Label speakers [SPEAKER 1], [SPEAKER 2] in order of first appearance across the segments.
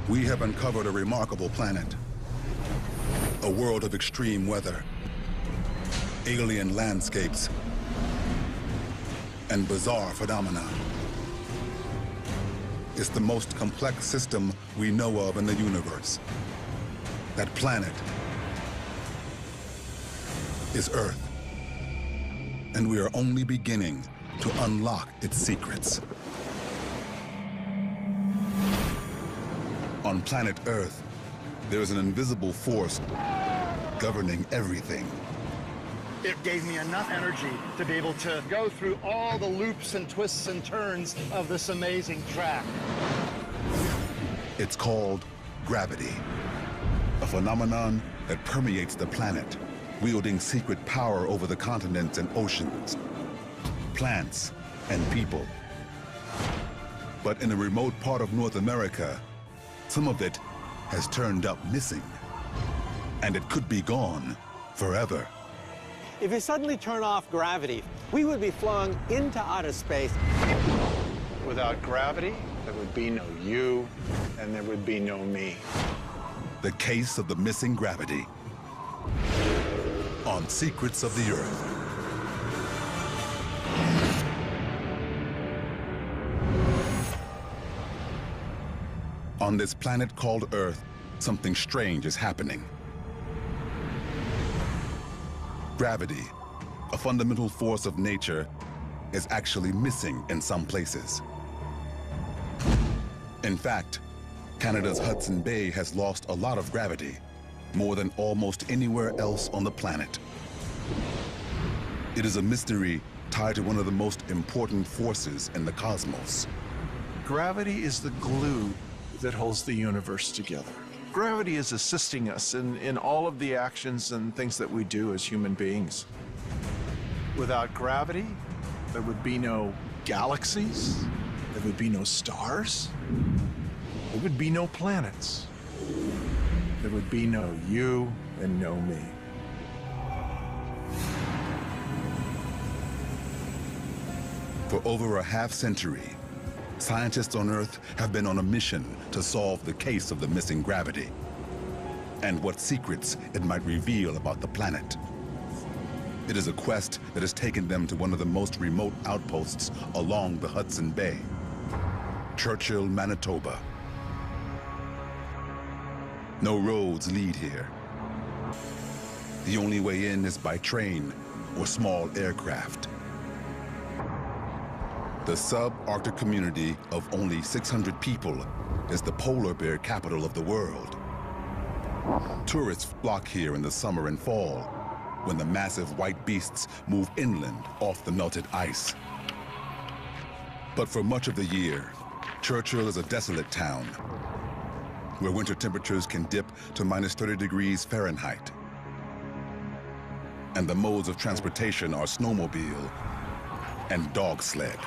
[SPEAKER 1] We have uncovered a remarkable planet, a world of extreme weather, alien landscapes, and bizarre phenomena. It's the most complex system we know of in the universe. That planet is Earth, and we are only beginning to unlock its secrets. On planet Earth, there is an invisible force governing everything.
[SPEAKER 2] It gave me enough energy to be able to go through all the loops and twists and turns of this amazing track.
[SPEAKER 1] It's called gravity, a phenomenon that permeates the planet, wielding secret power over the continents and oceans, plants and people. But in a remote part of North America, some of it has turned up missing, and it could be gone forever.
[SPEAKER 3] If you suddenly turn off gravity, we would be flung into outer space.
[SPEAKER 4] Without gravity, there would be no you, and there would be no me.
[SPEAKER 1] The case of the missing gravity on Secrets of the Earth. On this planet called Earth, something strange is happening. Gravity, a fundamental force of nature, is actually missing in some places. In fact, Canada's Hudson Bay has lost a lot of gravity, more than almost anywhere else on the planet. It is a mystery tied to one of the most important forces in the cosmos.
[SPEAKER 5] Gravity is the glue that holds the universe together. Gravity is assisting us in all of the actions and things that we do as human beings. Without gravity, there would be no galaxies, there would be no stars, there would be no planets, there would be no you and no me.
[SPEAKER 1] For over a half-century, scientists on Earth have been on a mission to solve the case of the missing gravity and what secrets it might reveal about the planet. It is a quest that has taken them to one of the most remote outposts along the Hudson Bay, Churchill, Manitoba. No roads lead here. The only way in is by train or small aircraft. The subarctic community of only 600 people is the polar bear capital of the world. Tourists flock here in the summer and fall when the massive white beasts move inland off the melted ice. But for much of the year, Churchill is a desolate town where winter temperatures can dip to minus 30 degrees Fahrenheit. And the modes of transportation are snowmobile and dog sled.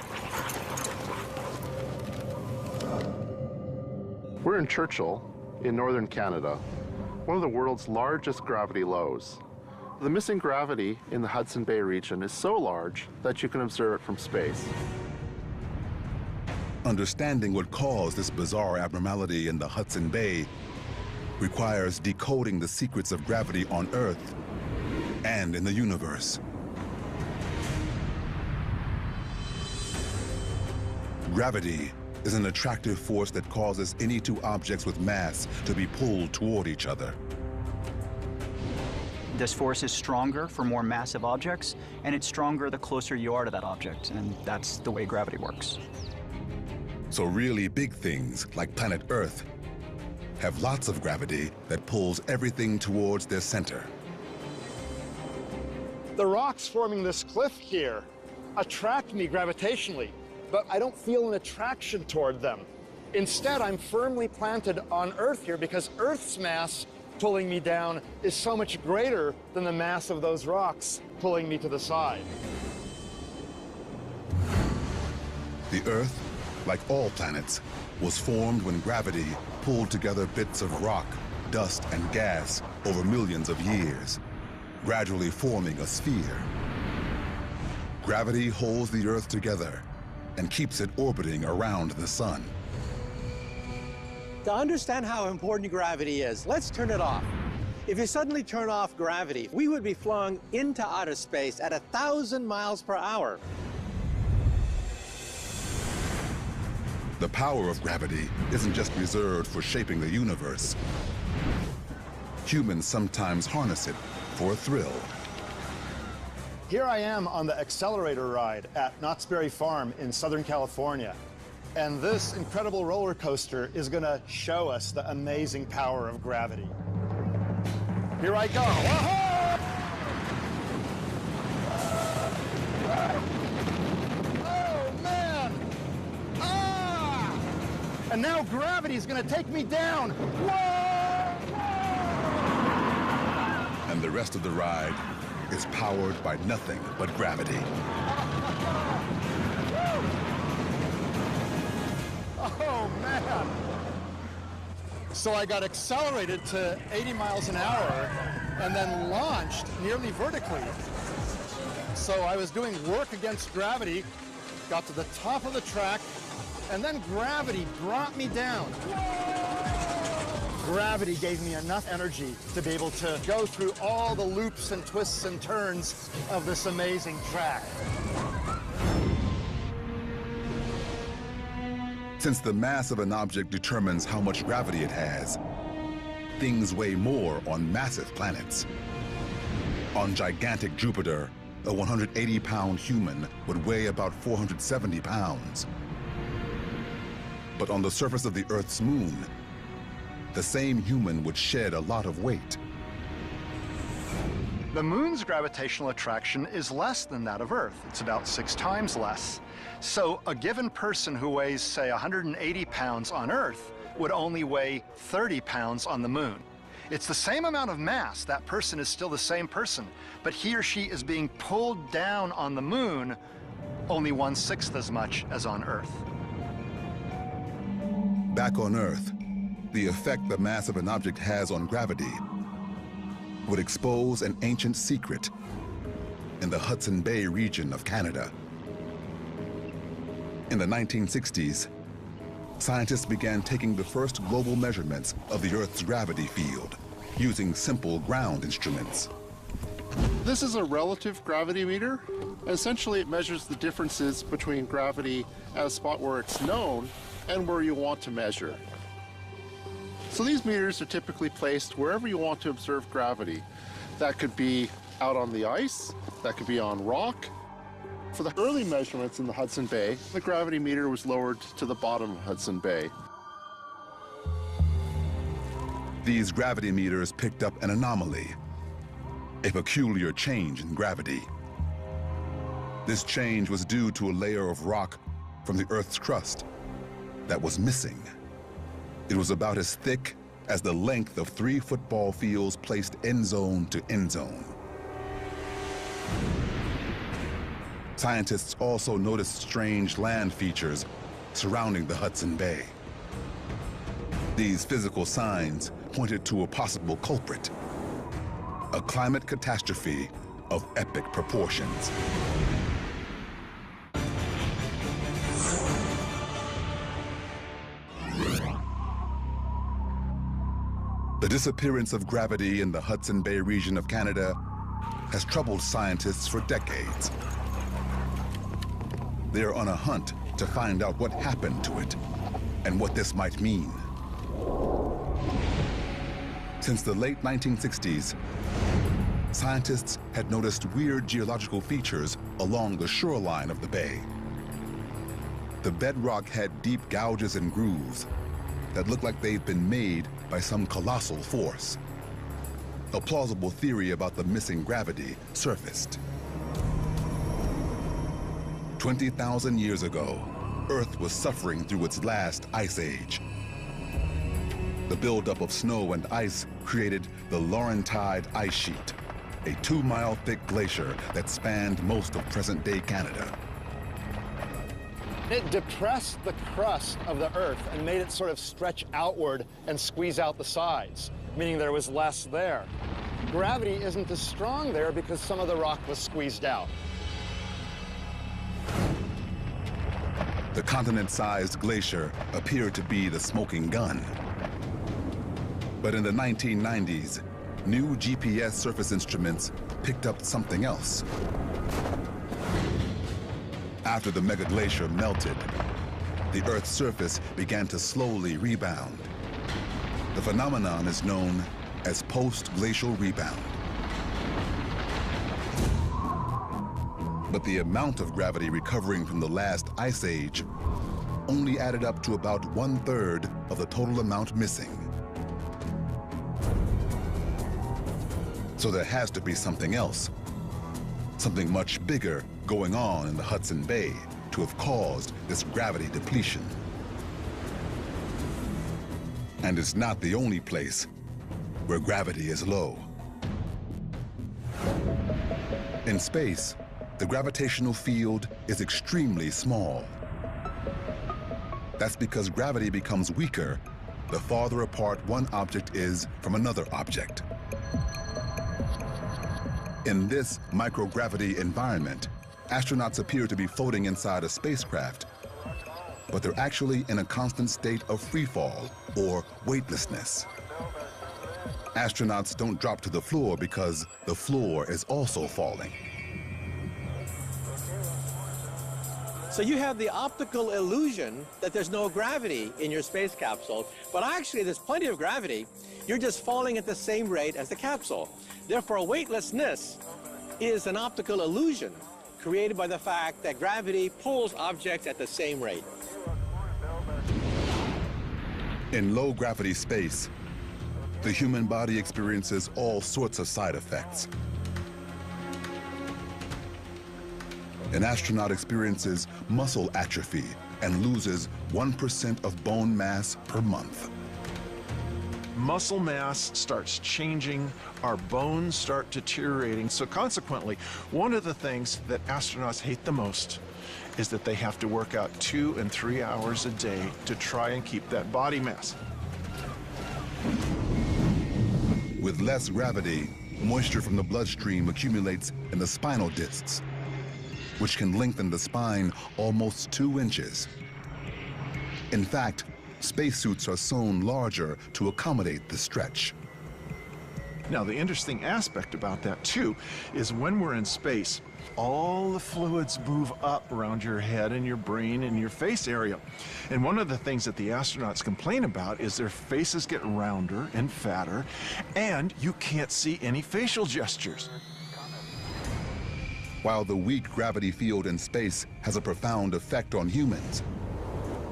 [SPEAKER 6] We're in Churchill, in northern Canada, one of the world's largest gravity lows. The missing gravity in the Hudson Bay region is so large that you can observe it from space.
[SPEAKER 1] Understanding what caused this bizarre abnormality in the Hudson Bay requires decoding the secrets of gravity on Earth and in the universe. Gravity is an attractive force that causes any two objects with mass to be pulled toward each other.
[SPEAKER 7] This force is stronger for more massive objects, and it's stronger the closer you are to that object, and that's the way gravity works.
[SPEAKER 1] So really big things, like planet Earth, have lots of gravity that pulls everything towards their center.
[SPEAKER 2] The rocks forming this cliff here attract me gravitationally, but I don't feel an attraction toward them. Instead, I'm firmly planted on Earth here because Earth's mass pulling me down is so much greater than the mass of those rocks pulling me to the side.
[SPEAKER 1] The Earth, like all planets, was formed when gravity pulled together bits of rock, dust, and gas over millions of years, gradually forming a sphere. Gravity holds the Earth together and keeps it orbiting around the sun.
[SPEAKER 3] To understand how important gravity is, let's turn it off. If you suddenly turn off gravity, we would be flung into outer space at 1,000 miles per hour.
[SPEAKER 1] The power of gravity isn't just reserved for shaping the universe. Humans sometimes harness it for a thrill.
[SPEAKER 2] Here I am on the accelerator ride at Knott's Berry Farm in Southern California. And this incredible roller coaster is going to show us the amazing power of gravity. Here I go. Whoa! Oh, man! Ah! And now gravity is going to take me down. Whoa!
[SPEAKER 1] And the rest of the ride is powered by nothing but gravity.
[SPEAKER 2] Oh, man. So I got accelerated to 80 miles an hour and then launched nearly vertically. So I was doing work against gravity, got to the top of the track, and then gravity brought me down. Gravity gave me enough energy to be able to go through all the loops and twists and turns of this amazing track.
[SPEAKER 1] Since the mass of an object determines how much gravity it has, things weigh more on massive planets. On gigantic Jupiter, a 180-pound human would weigh about 470 pounds. But on the surface of the Earth's moon, the same human would shed a lot of weight.
[SPEAKER 2] The moon's gravitational attraction is less than that of Earth. It's about 6 times less. So a given person who weighs, say, 180 pounds on Earth would only weigh 30 pounds on the moon. It's the same amount of mass. That person is still the same person, but he or she is being pulled down on the moon only 1/6 as much as on Earth.
[SPEAKER 1] Back on Earth, the effect the mass of an object has on gravity would expose an ancient secret in the Hudson Bay region of Canada. In the 1960s, scientists began taking the first global measurements of the Earth's gravity field using simple ground instruments.
[SPEAKER 6] This is a relative gravity meter. Essentially, it measures the differences between gravity at a spot where it's known and where you want to measure. So these meters are typically placed wherever you want to observe gravity. That could be out on the ice, that could be on rock. For the early measurements in the Hudson Bay, the gravity meter was lowered to the bottom of Hudson Bay.
[SPEAKER 1] These gravity meters picked up an anomaly, a peculiar change in gravity. This change was due to a layer of rock from the Earth's crust that was missing. It was about as thick as the length of 3 football fields placed end zone to end zone. Scientists also noticed strange land features surrounding the Hudson Bay. These physical signs pointed to a possible culprit, a climate catastrophe of epic proportions. The disappearance of gravity in the Hudson Bay region of Canada has troubled scientists for decades. They are on a hunt to find out what happened to it and what this might mean. Since the late 1960s, scientists had noticed weird geological features along the shoreline of the bay. The bedrock had deep gouges and grooves that looked like they'd been made by some colossal force. A plausible theory about the missing gravity surfaced. 20,000 years ago, Earth was suffering through its last ice age. The buildup of snow and ice created the Laurentide ice sheet, a 2-mile-thick glacier that spanned most of present-day Canada.
[SPEAKER 2] It depressed the crust of the Earth and made it sort of stretch outward and squeeze out the sides, meaning there was less there. Gravity isn't as strong there because some of the rock was squeezed out.
[SPEAKER 1] The continent-sized glacier appeared to be the smoking gun. But in the 1990s, new GPS surface instruments picked up something else. After the megaglacier melted, the Earth's surface began to slowly rebound. The phenomenon is known as post-glacial rebound. But the amount of gravity recovering from the last ice age only added up to about 1/3 of the total amount missing. So there has to be something else, something much bigger going on in the Hudson Bay to have caused this gravity depletion. And it's not the only place where gravity is low. In space, the gravitational field is extremely small. That's because gravity becomes weaker the farther apart one object is from another object. In this microgravity environment, astronauts appear to be floating inside a spacecraft, but they're actually in a constant state of freefall or weightlessness. Astronauts don't drop to the floor because the floor is also falling.
[SPEAKER 3] So you have the optical illusion that there's no gravity in your space capsule, but actually there's plenty of gravity. You're just falling at the same rate as the capsule. Therefore, weightlessness is an optical illusion created by the fact that gravity pulls objects at the same rate.
[SPEAKER 1] In low gravity space, the human body experiences all sorts of side effects. An astronaut experiences muscle atrophy and loses 1% of bone mass per month.
[SPEAKER 5] Muscle mass starts changing, our bones start deteriorating. So consequently, one of the things that astronauts hate the most is that they have to work out 2 and 3 hours a day to try and keep that body mass.
[SPEAKER 1] With less gravity, moisture from the bloodstream accumulates in the spinal discs, which can lengthen the spine almost 2 inches. In fact, spacesuits are sewn larger to accommodate the stretch.
[SPEAKER 5] Now, the interesting aspect about that, too, is when we're in space, all the fluids move up around your head and your brain and your face area. And one of the things that the astronauts complain about is their faces get rounder and fatter, and you can't see any facial gestures.
[SPEAKER 1] While the weak gravity field in space has a profound effect on humans,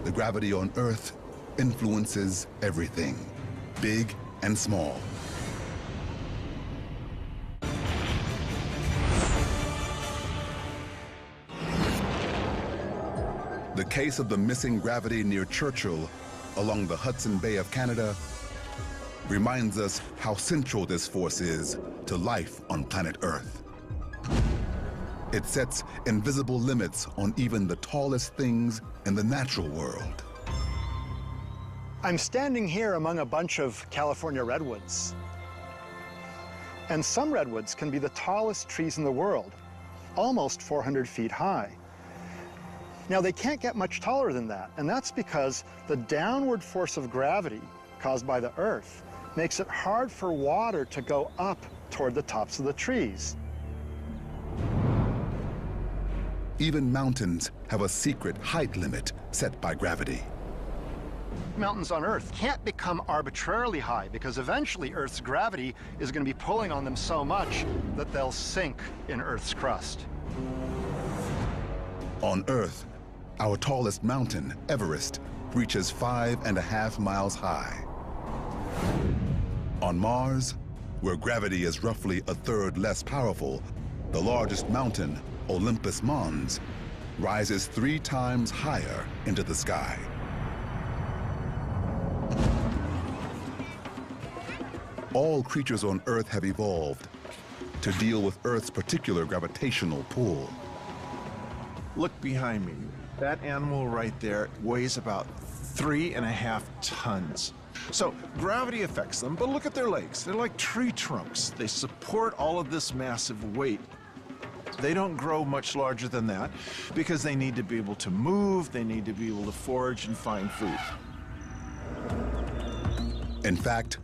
[SPEAKER 1] the gravity on Earth influences everything, big and small. The case of the missing gravity near Churchill along the Hudson Bay of Canada reminds us how central this force is to life on planet Earth. It sets invisible limits on even the tallest things in the natural world.
[SPEAKER 2] I'm standing here among a bunch of California redwoods. And some redwoods can be the tallest trees in the world, almost 400 feet high. Now, they can't get much taller than that, and that's because the downward force of gravity caused by the Earth makes it hard for water to go up toward the tops of the trees.
[SPEAKER 1] Even mountains have a secret height limit set by gravity.
[SPEAKER 2] Mountains on Earth can't become arbitrarily high because eventually Earth's gravity is going to be pulling on them so much that they'll sink in Earth's crust.
[SPEAKER 1] On Earth, our tallest mountain, Everest, reaches 5.5 miles high. On Mars, where gravity is roughly 1/3 less powerful, the largest mountain, Olympus Mons, rises 3 times higher into the sky. All creatures on Earth have evolved to deal with Earth's particular gravitational pull.
[SPEAKER 5] Look behind me. That animal right there weighs about 3.5 tons. So gravity affects them, but look at their legs. They're like tree trunks. They support all of this massive weight. They don't grow much larger than that because they need to be able to move, they need to be able to forage and find food.
[SPEAKER 1] In fact,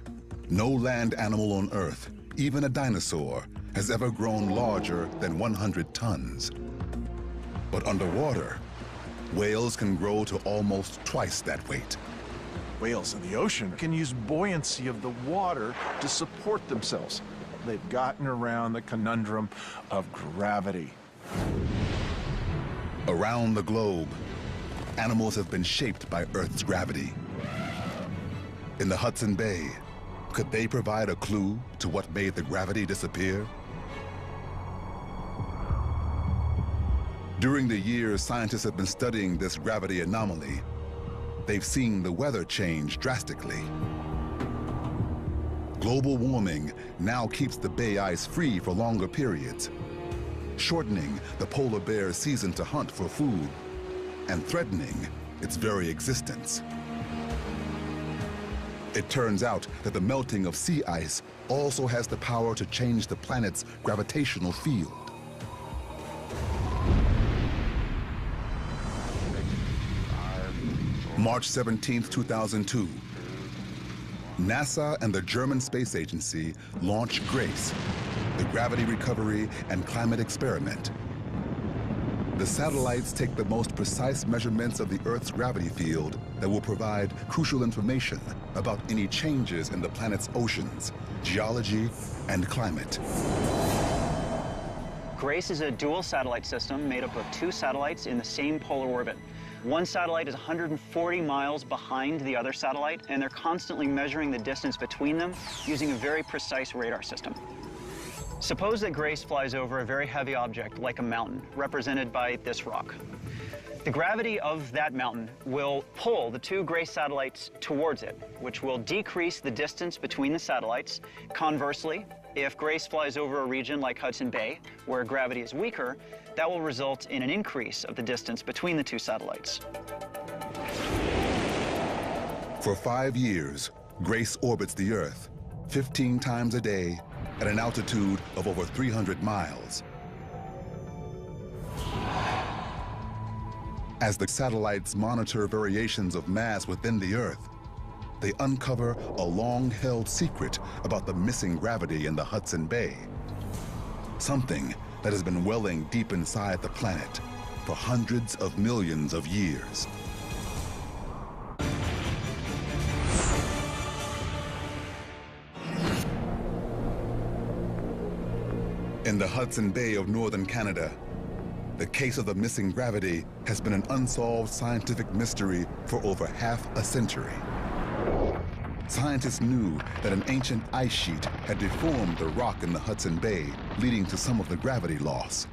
[SPEAKER 1] No land animal on Earth, even a dinosaur, has ever grown larger than 100 tons. But underwater, whales can grow to almost twice that weight.
[SPEAKER 5] Whales in the ocean can use buoyancy of the water to support themselves. They've gotten around the conundrum of gravity.
[SPEAKER 1] Around the globe, animals have been shaped by Earth's gravity. In the Hudson Bay, could they provide a clue to what made the gravity disappear? During the years scientists have been studying this gravity anomaly, they've seen the weather change drastically. Global warming now keeps the bay ice free for longer periods, shortening the polar bear's season to hunt for food and threatening its very existence. It turns out that the melting of sea ice also has the power to change the planet's gravitational field. March 17, 2002. NASA and the German Space Agency launched GRACE, the Gravity Recovery and Climate Experiment. The satellites take the most precise measurements of the Earth's gravity field that will provide crucial information about any changes in the planet's oceans, geology, and climate.
[SPEAKER 7] GRACE is a dual satellite system made up of 2 satellites in the same polar orbit. One satellite is 140 miles behind the other satellite, and they're constantly measuring the distance between them using a very precise radar system. Suppose that GRACE flies over a very heavy object like a mountain, represented by this rock. The gravity of that mountain will pull the 2 GRACE satellites towards it, which will decrease the distance between the satellites. Conversely, if GRACE flies over a region like Hudson Bay, where gravity is weaker, that will result in an increase of the distance between the 2 satellites.
[SPEAKER 1] For 5 years, GRACE orbits the Earth 15 times a day at an altitude of over 300 miles. As the satellites monitor variations of mass within the Earth, they uncover a long-held secret about the missing gravity in the Hudson Bay. Something that has been welling deep inside the planet for hundreds of millions of years. In the Hudson Bay of northern Canada, the case of the missing gravity has been an unsolved scientific mystery for over half a century. Scientists knew that an ancient ice sheet had deformed the rock in the Hudson Bay, leading to some of the gravity loss.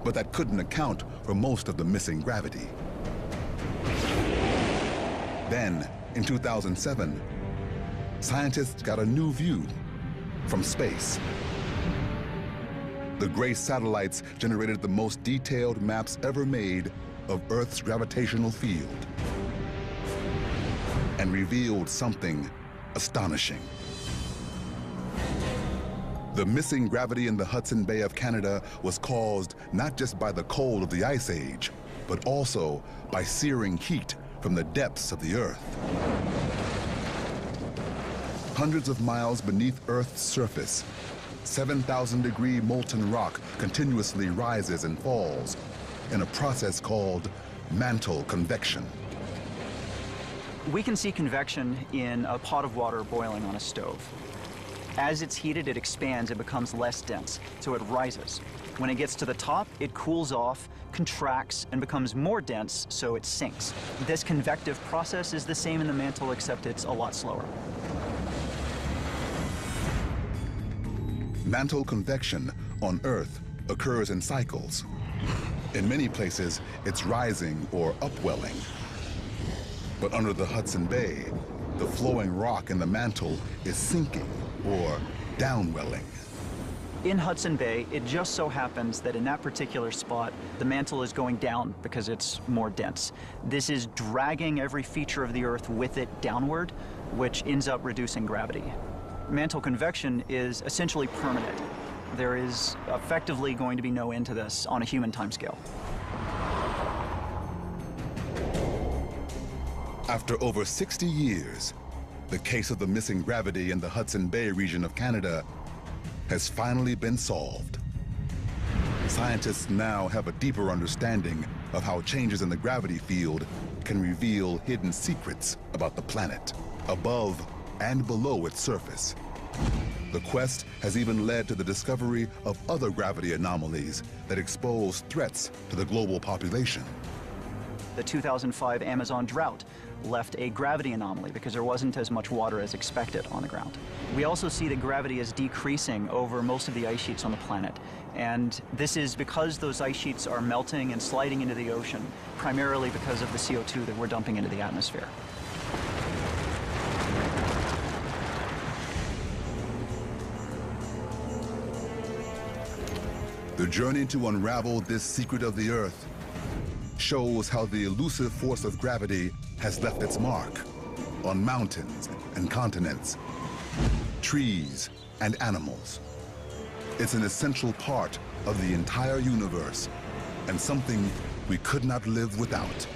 [SPEAKER 1] But that couldn't account for most of the missing gravity. Then, in 2007, scientists got a new view from space. The GRACE satellites generated the most detailed maps ever made of Earth's gravitational field and revealed something astonishing. The missing gravity in the Hudson Bay of Canada was caused not just by the cold of the Ice Age, but also by searing heat from the depths of the Earth. Hundreds of miles beneath Earth's surface, 7,000-degree molten rock continuously rises and falls in a process called mantle convection.
[SPEAKER 7] We can see convection in a pot of water boiling on a stove. As it's heated, it expands and becomes less dense, so it rises. When it gets to the top, it cools off, contracts, and becomes more dense, so it sinks. This convective process is the same in the mantle, except it's a lot slower.
[SPEAKER 1] Mantle convection on Earth occurs in cycles. In many places, it's rising or upwelling. But under the Hudson Bay, the flowing rock in the mantle is sinking or downwelling.
[SPEAKER 7] In Hudson Bay, it just so happens that in that particular spot, the mantle is going down because it's more dense. This is dragging every feature of the Earth with it downward, which ends up reducing gravity. Mantle convection is essentially permanent. There is effectively going to be no end to this on a human timescale.
[SPEAKER 1] After over 60 years, The case of the missing gravity in the Hudson Bay region of Canada has finally been solved. Scientists now have a deeper understanding of how changes in the gravity field can reveal hidden secrets about the planet, above and below its surface. The quest has even led to the discovery of other gravity anomalies that expose threats to the global population.
[SPEAKER 7] The 2005 Amazon drought left a gravity anomaly because there wasn't as much water as expected on the ground. We also see that gravity is decreasing over most of the ice sheets on the planet. And this is because those ice sheets are melting and sliding into the ocean, primarily because of the CO2 that we're dumping into the atmosphere.
[SPEAKER 1] The journey to unravel this secret of the Earth shows how the elusive force of gravity has left its mark on mountains and continents, trees and animals. It's an essential part of the entire universe and something we could not live without.